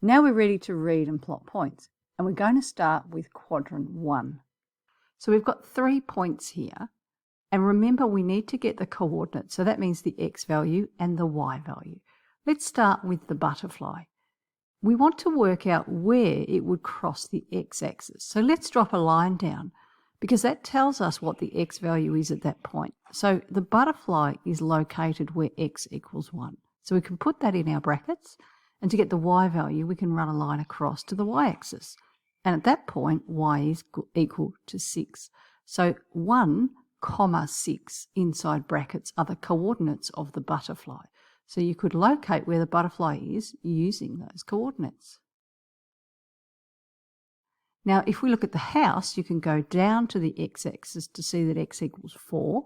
Now we're ready to read and plot points, and we're going to start with quadrant 1. So we've got 3 points here, and remember we need to get the coordinates, so that means the x value and the y value. Let's start with the butterfly. We want to work out where it would cross the x-axis. So let's drop a line down because that tells us what the x value is at that point. So the butterfly is located where x equals 1. So we can put that in our brackets, and to get the y value we can run a line across to the y-axis. And at that point y is equal to 6. So 1, 6 inside brackets are the coordinates of the butterfly. So you could locate where the butterfly is using those coordinates. Now if we look at the house, you can go down to the x-axis to see that x equals 4,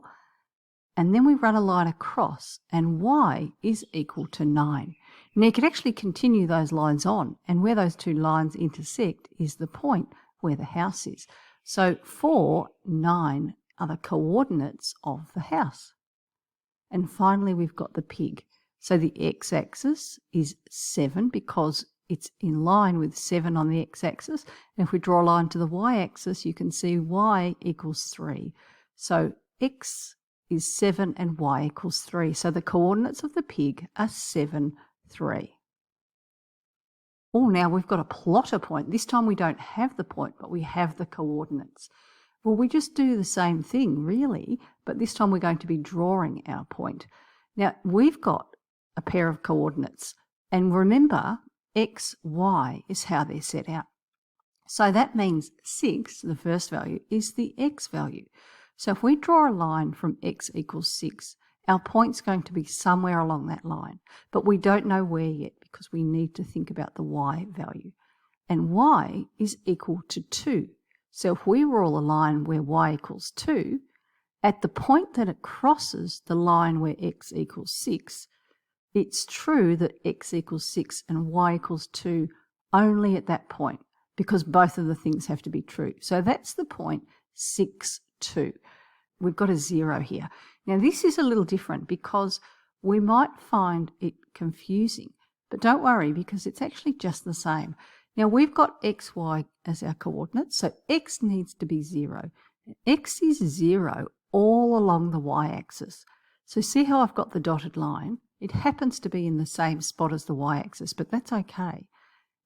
and then we run a line across and y is equal to 9. Now you can actually continue those lines on, and where those two lines intersect is the point where the house is. So 4, 9 are the coordinates of the house. And finally we've got the pig. So the x-axis is 7 because it's in line with 7 on the x-axis. And if we draw a line to the y-axis, you can see y equals 3. So x is 7 and y equals 3. So the coordinates of the pig are 7, 3. Oh, now we've got to plot a point. This time we don't have the point, but we have the coordinates. Well, we just do the same thing, really, but this time we're going to be drawing our point. Now, we've got a pair of coordinates, and remember, x, y is how they're set out. So that means 6, the first value, is the x value. So if we draw a line from x equals 6, our point's going to be somewhere along that line, but we don't know where yet because we need to think about the y value. And y is equal to 2. So if we rule a line where y equals 2, at the point that it crosses the line where x equals 6, it's true that x equals 6 and y equals 2 only at that point, because both of the things have to be true. So that's the point 6, 2. We've got a 0 here. Now this is a little different because we might find it confusing, but don't worry because it's actually just the same. Now we've got x, y as our coordinates, so x needs to be 0. X is 0 all along the y-axis. So see how I've got the dotted line? It happens to be in the same spot as the y-axis, but that's okay.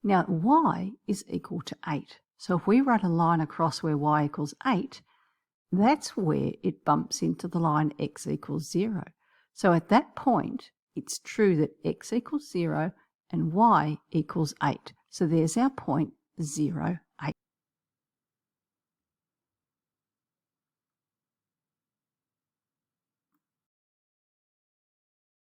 Now y is equal to 8. So if we run a line across where y equals 8, that's where it bumps into the line x equals 0. So at that point, it's true that x equals 0 and y equals 8. So there's our point 0, 8.